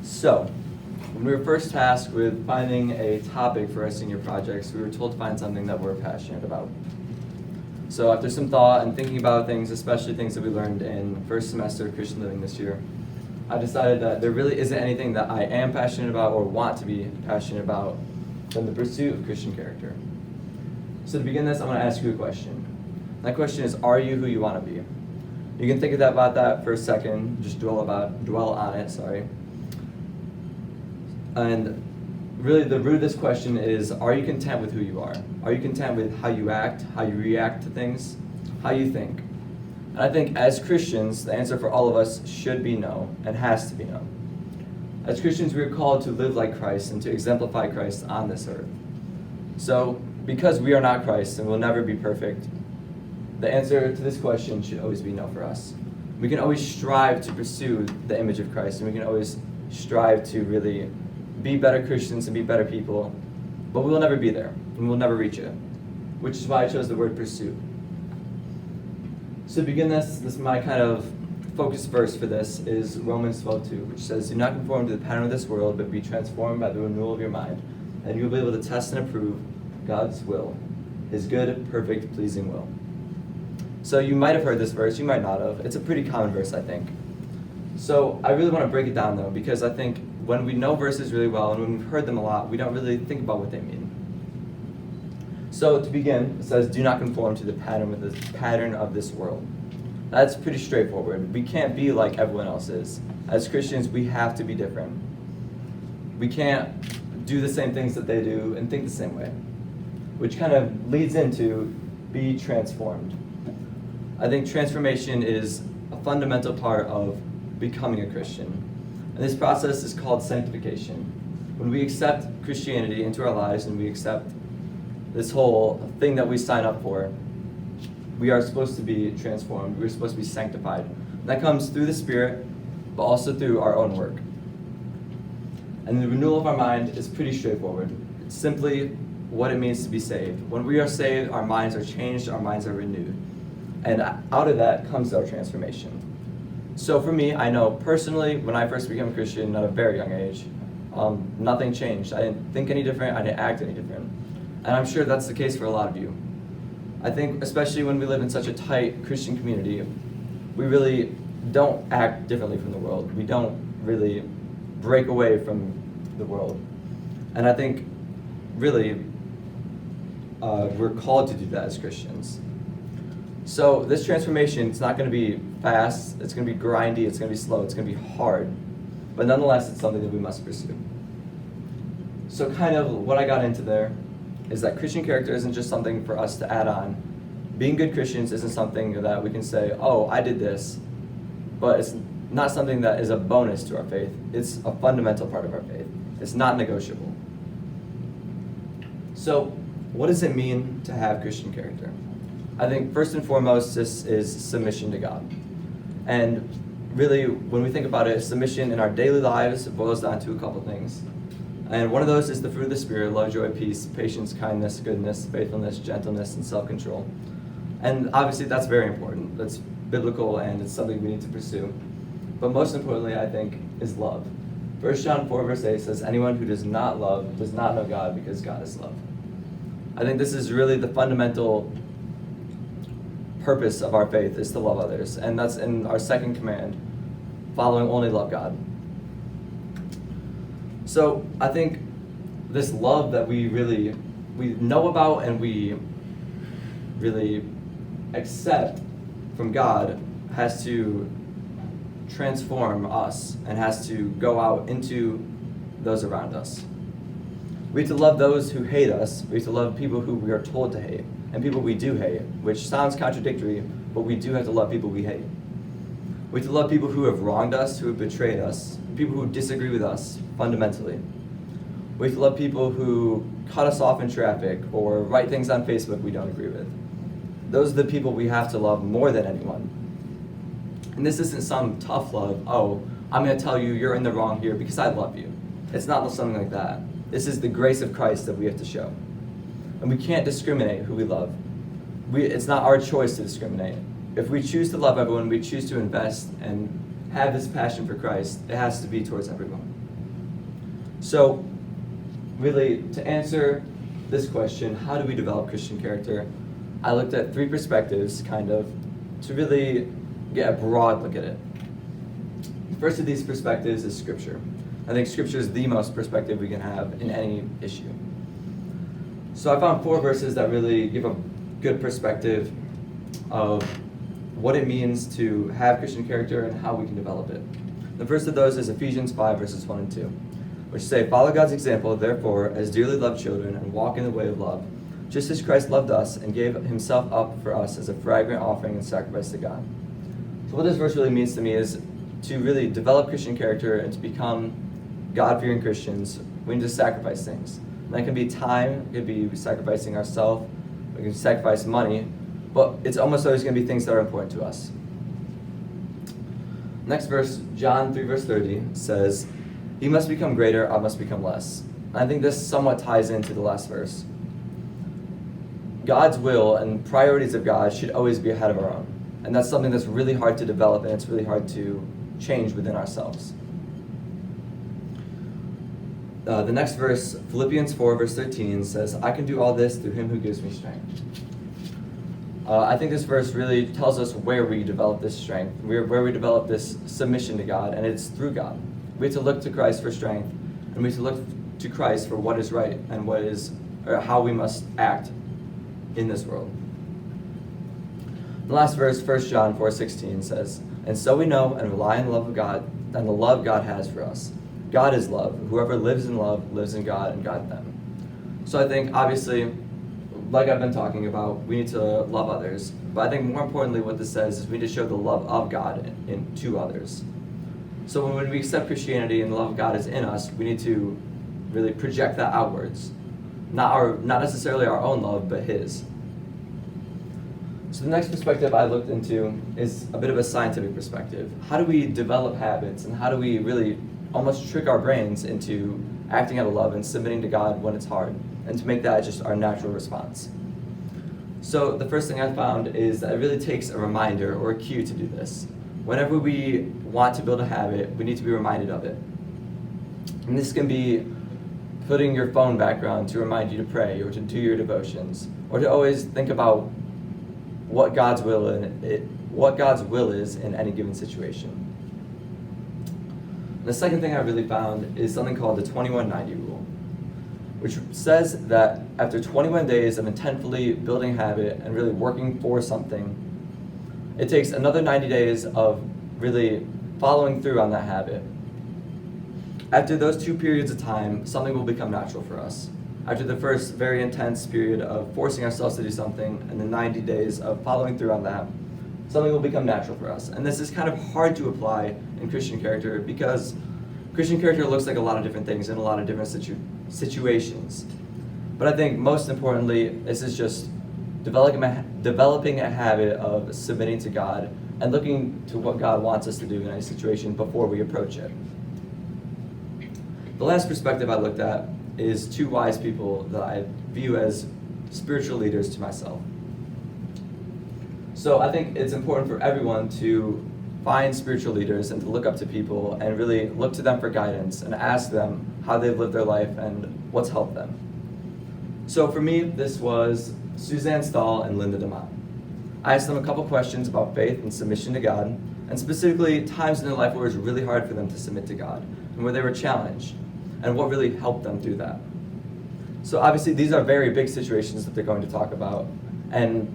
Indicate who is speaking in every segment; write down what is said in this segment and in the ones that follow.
Speaker 1: So, when we were first tasked with finding a topic for our senior projects, we were told to find something that we're passionate about. So after some thought and thinking about things, especially things that we learned in first semester of Christian Living this year, I decided that there really isn't anything that I am passionate about or want to be passionate about than the pursuit of Christian character. So to begin this, I want to ask you a question. That question is, are you who you want to be? You can think about that for a second, just dwell on it. And really the root of this question is, are you content with who you are? Are you content with how you act, how you react to things, how you think? And I think as Christians, the answer for all of us should be no, and has to be no. As Christians, we are called to live like Christ and to exemplify Christ on this earth. So, because we are not Christ and will never be perfect, the answer to this question should always be no for us. We can always strive to pursue the image of Christ, and we can always strive to really be better Christians and be better people, but we will never be there, and we'll never reach it, which is why I chose the word pursue. So to begin this is my kind of focus verse for this is Romans 12:2, which says, "Do not conform to the pattern of this world, but be transformed by the renewal of your mind, and you will be able to test and approve God's will, His good, perfect, pleasing will." So you might have heard this verse, you might not have. It's a pretty common verse, I think. So I really want to break it down though, because I think when we know verses really well and when we've heard them a lot, we don't really think about what they mean. So to begin, it says, "Do not conform to the pattern of this world." That's pretty straightforward. We can't be like everyone else is. As Christians, we have to be different. We can't do the same things that they do and think the same way, which kind of leads into be transformed. I think transformation is a fundamental part of becoming a Christian. And this process is called sanctification. When we accept Christianity into our lives and we accept this whole thing that we sign up for, we are supposed to be transformed. We're supposed to be sanctified. And that comes through the Spirit, but also through our own work. And the renewal of our mind is pretty straightforward. It's simply what it means to be saved. When we are saved, our minds are changed, our minds are renewed. And out of that comes our transformation. So for me, I know personally, when I first became a Christian at a very young age, nothing changed. I didn't think any different, I didn't act any different. And I'm sure that's the case for a lot of you. I think especially when we live in such a tight Christian community, we really don't act differently from the world. We don't really break away from the world. And I think really we're called to do that as Christians. So this transformation, it's not going to be fast, it's going to be grindy, it's going to be slow, it's going to be hard. But nonetheless, it's something that we must pursue. So kind of what I got into there is that Christian character isn't just something for us to add on. Being good Christians isn't something that we can say, oh, I did this, but it's not something that is a bonus to our faith. It's a fundamental part of our faith. It's not negotiable. So what does it mean to have Christian character? I think first and foremost, this is submission to God. And really, when we think about it, submission in our daily lives boils down to a couple things. And one of those is the fruit of the Spirit: love, joy, peace, patience, kindness, goodness, faithfulness, gentleness, and self-control. And obviously that's very important. That's biblical and it's something we need to pursue. But most importantly, I think, is love. 1 John 4 verse 8 says, "Anyone who does not love does not know God, because God is love." I think this is really the fundamental purpose of our faith, is to love others. And that's in our second command, following only love God. So I think this love that we know about and we really accept from God has to transform us and has to go out into those around us. We have to love those who hate us. We have to love people who we are told to hate and people we do hate, which sounds contradictory, but we do have to love people we hate. We have to love people who have wronged us, who have betrayed us, people who disagree with us fundamentally. We have to love people who cut us off in traffic or write things on Facebook we don't agree with. Those are the people we have to love more than anyone. And this isn't some tough love, oh, I'm going to tell you you're in the wrong here because I love you. It's not something like that. This is the grace of Christ that we have to show. And we can't discriminate who we love. It's not our choice to discriminate. If we choose to love everyone, we choose to invest and have this passion for Christ, it has to be towards everyone. So, really, to answer this question, how do we develop Christian character? I looked at 3 perspectives, kind of, to really get a broad look at it. The first of these perspectives is Scripture. I think Scripture is the most perspective we can have in any issue. So I found 4 verses that really give a good perspective of what it means to have Christian character and how we can develop it. The first of those is Ephesians 5, verses 1 and 2, which say, "Follow God's example, therefore, as dearly loved children, and walk in the way of love, just as Christ loved us and gave himself up for us as a fragrant offering and sacrifice to God." So what this verse really means to me is to really develop Christian character and to become God-fearing Christians, we need to sacrifice things. And that can be time, it could be sacrificing ourselves, we can sacrifice money, but it's almost always going to be things that are important to us. Next verse, John 3, verse 30, says, "He must become greater, I must become less." And I think this somewhat ties into the last verse. God's will and priorities of God should always be ahead of our own. And that's something that's really hard to develop, and it's really hard to change within ourselves. The next verse, Philippians 4, verse 13, says, "I can do all this through him who gives me strength." I think this verse really tells us where we develop this strength, where we develop this submission to God, and it's through God. We have to look to Christ for strength, and we have to look to Christ for what is right and how we must act in this world. The last verse, 1 John 4:16, says, "And so we know and rely on the love of God and the love God has for us. God is love. Whoever lives in love lives in God and God in them." So I think, obviously, like I've been talking about, we need to love others. But I think more importantly what this says is we need to show the love of God to others. So when we accept Christianity and the love of God is in us, we need to really project that outwards. Not necessarily our own love, but His. So the next perspective I looked into is a bit of a scientific perspective. How do we develop habits, and how do we really almost trick our brains into acting out of love and submitting to God when it's hard, and to make that just our natural response? So the first thing I found is that it really takes a reminder or a cue to do this. Whenever we want to build a habit, we need to be reminded of it. And this can be putting your phone background to remind you to pray or to do your devotions, or to always think about what God's will is in any given situation. The second thing I really found is something called the 21-90 rule, which says that after 21 days of intentfully building habit and really working for something, it takes another 90 days of really following through on that habit. After those 2 periods of time, something will become natural for us. After the first very intense period of forcing ourselves to do something, and the 90 days of following through on that, something will become natural for us. And this is kind of hard to apply in Christian character, because Christian character looks like a lot of different things in a lot of different situations. But I think most importantly, this is just developing a habit of submitting to God and looking to what God wants us to do in any situation before we approach it. The last perspective I looked at is 2 wise people that I view as spiritual leaders to myself. So I think it's important for everyone to find spiritual leaders and to look up to people and really look to them for guidance and ask them how they've lived their life and what's helped them. So for me, this was Suzanne Stahl and Linda DeMott. I asked them a couple questions about faith and submission to God, and specifically times in their life where it was really hard for them to submit to God and where they were challenged, and what really helped them through that. So obviously these are very big situations that they're going to talk about, and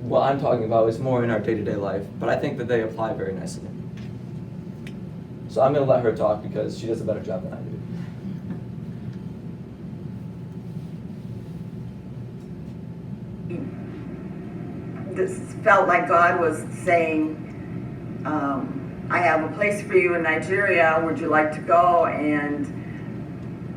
Speaker 1: what I'm talking about is more in our day-to-day life, but I think that they apply very nicely. So I'm going to let her talk because she does a better job than I
Speaker 2: do. This felt like God was saying, I have a place for you in Nigeria, would you like to go? And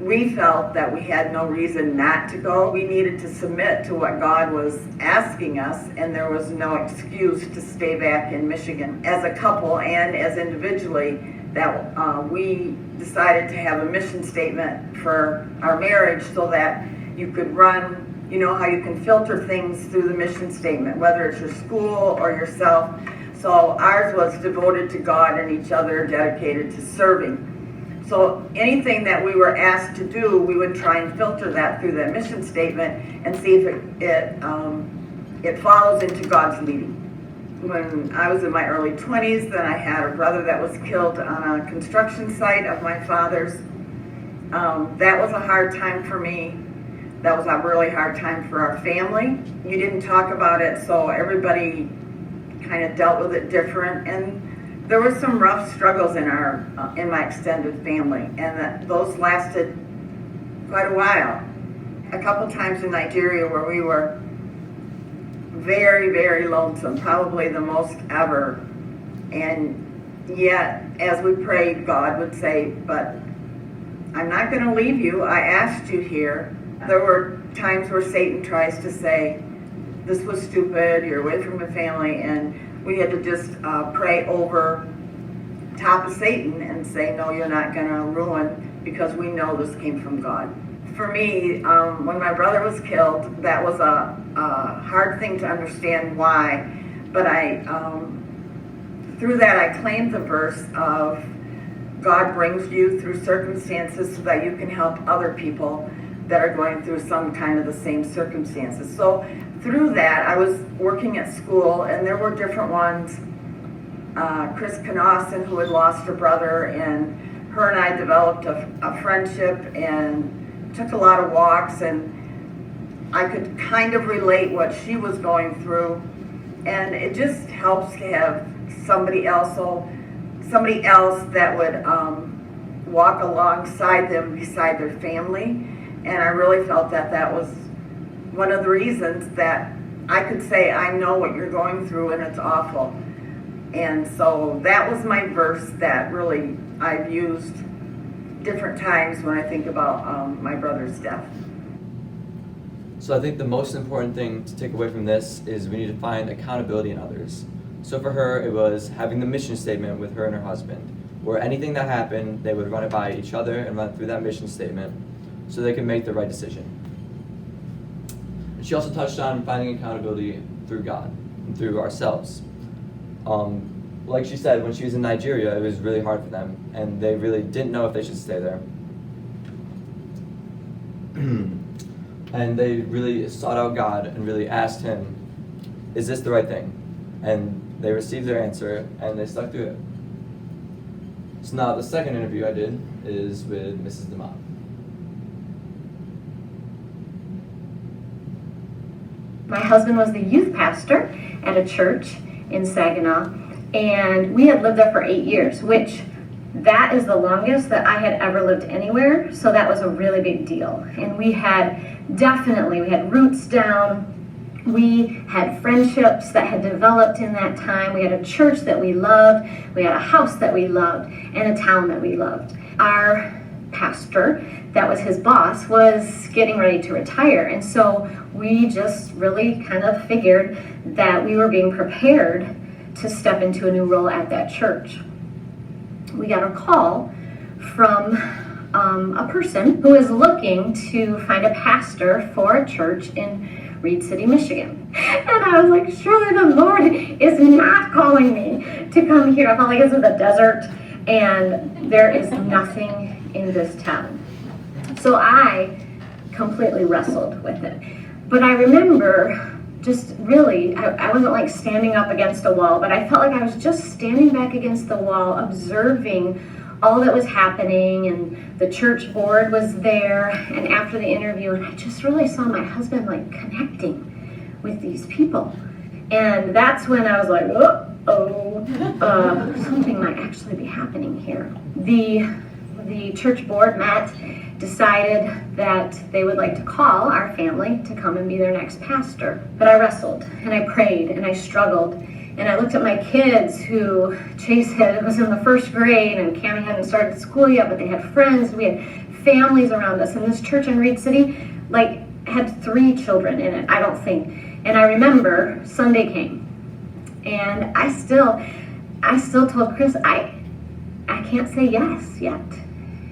Speaker 2: we felt that we had no reason not to go. We needed to submit to what God was asking us, and there was no excuse to stay back in Michigan. As a couple and as individually, that we decided to have a mission statement for our marriage so that you could run, you know how you can filter things through the mission statement, whether it's your school or yourself. So ours was devoted to God and each other, dedicated to serving. So anything that we were asked to do, we would try and filter that through that mission statement and see if it follows into God's leading. When I was in my early 20s, then I had a brother that was killed on a construction site of my father's. That was a hard time for me. That was a really hard time for our family. You didn't talk about it, so everybody kind of dealt with it different. And there were some rough struggles in my extended family, and those lasted quite a while. A couple times in Nigeria where we were very, very lonesome, probably the most ever. And yet, as we prayed, God would say, but I'm not going to leave you. I asked you here. There were times where Satan tries to say, this was stupid, you're away from your family, and we had to just pray over top of Satan and say, no, you're not going to ruin, because we know this came from God. For me, when my brother was killed, that was a hard thing to understand why, but through that I claimed the verse of God brings you through circumstances so that you can help other people that are going through some kind of the same circumstances. So through that, I was working at school, and there were different ones. Chris Knosson, who had lost her brother, and her and I developed a friendship and took a lot of walks, and I could kind of relate what she was going through, and it just helps to have somebody else that would walk alongside them beside their family. And I really felt that was one of the reasons that I could say, I know what you're going through and it's awful. And so that was my verse that really I've used different times when I think about my brother's death.
Speaker 1: So I think the most important thing to take away from this is we need to find accountability in others. So for her, it was having the mission statement with her and her husband, where anything that happened, they would run it by each other and run through that mission statement so they could make the right decision. And she also touched on finding accountability through God and through ourselves. Like she said, when she was in Nigeria, it was really hard for them, and they really didn't know if they should stay there. And they really sought out God and really asked Him, is this the right thing? And they received their answer, and they stuck to it. So now the second interview I did is with Mrs. DeMott.
Speaker 3: My husband was the youth pastor at a church in Saginaw, and we had lived there for 8 years, which that is the longest that I had ever lived anywhere, so that was a really big deal. And we had roots down. We had friendships that had developed in that time. We had a church that we loved. We had a house that we loved and a town that we loved. Our pastor, that was his boss, was getting ready to retire. And so we just really kind of figured that we were being prepared to step into a new role at that church. We got a call from a person who is looking to find a pastor for a church in Reed City, Michigan. And I was like, surely the Lord is not calling me to come here. I felt like it's in the desert and there is nothing in this town. So I completely wrestled with it. But I remember just really, I wasn't like standing up against a wall, but I felt like I was just standing back against the wall, observing all that was happening, and the church board was there, and after the interview, and I just really saw my husband like connecting with these people. And that's when I was like, something might actually be happening here. The church board met, decided that they would like to call our family to come and be their next pastor. But I wrestled, and I prayed, and I struggled. And I looked at my kids who Chase was in the first grade, and Cammie hadn't started school yet, but they had friends. We had families around us. And this church in Reed City, had 3 children in it, I don't think. And I remember Sunday came, and I still told Chris, I can't say yes yet.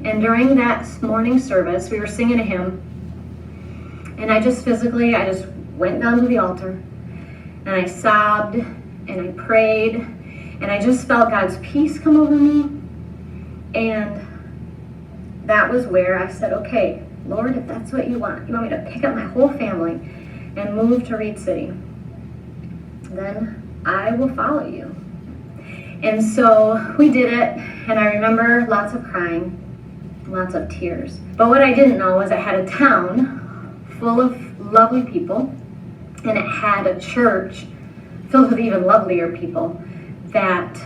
Speaker 3: And during that morning service, we were singing a hymn, and I just went down to the altar, and I sobbed, and I prayed, and I just felt God's peace come over me, and that was where I said, okay, Lord, if that's what you want me to pick up my whole family and move to Reed City, then I will follow you. And so we did it, and I remember lots of crying, lots of tears. But what I didn't know was I had a town full of lovely people, and it had a church filled with even lovelier people that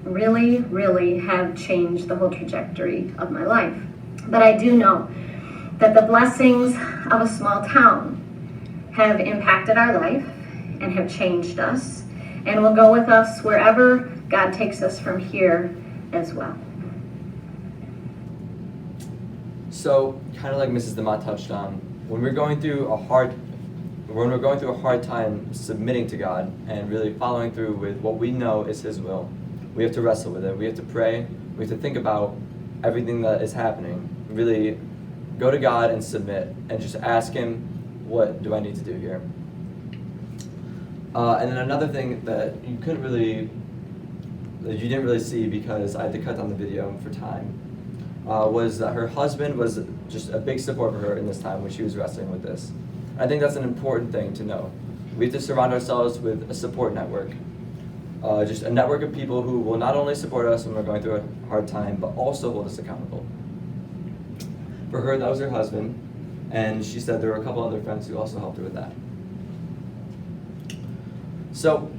Speaker 3: really, really have changed the whole trajectory of my life. But I do know that the blessings of a small town have impacted our life and have changed us and will go with us wherever God takes us from here as well.
Speaker 1: So, kind of like Mrs. DeMott touched on, when we're going through a hard time submitting to God and really following through with what we know is His will, we have to wrestle with it. We have to pray. We have to think about everything that is happening. Really go to God and submit and just ask Him, what do I need to do here? And then another thing that you didn't really see because I had to cut down the video for time, was that her husband was just a big support for her in this time when she was wrestling with this. I think that's an important thing to know. We have to surround ourselves with a support network. Just a network of people who will not only support us when we're going through a hard time, but also hold us accountable. For her, that was her husband, and she said there were a couple other friends who also helped her with that. So,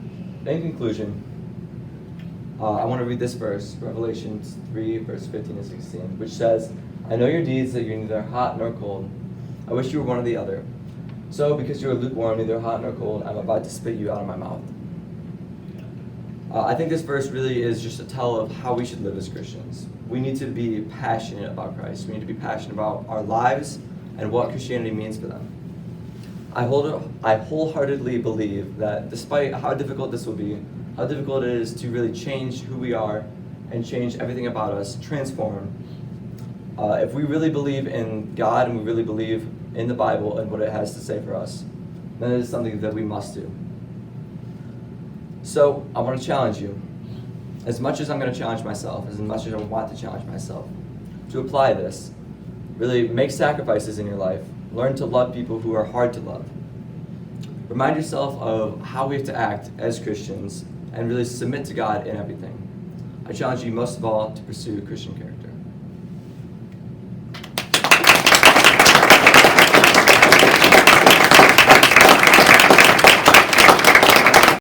Speaker 1: in conclusion, I want to read this verse, Revelation 3, verse 15 and 16, which says, I know your deeds, that you're neither hot nor cold. I wish you were one or the other. So, because you are lukewarm, neither hot nor cold, I'm about to spit you out of my mouth. I think this verse really is just a tell of how we should live as Christians. We need to be passionate about Christ. We need to be passionate about our lives and what Christianity means for them. I wholeheartedly believe that despite how difficult this will be, how difficult it is to really change who we are and change everything about us, transform, if we really believe in God and we really believe in the Bible and what it has to say for us, then it is something that we must do. So I want to challenge you, as much as I'm going to challenge myself, as much as I want to challenge myself, to apply this. Really make sacrifices in your life. Learn to love people who are hard to love. Remind yourself of how we have to act as Christians and really submit to God in everything. I challenge you most of all to pursue Christian character.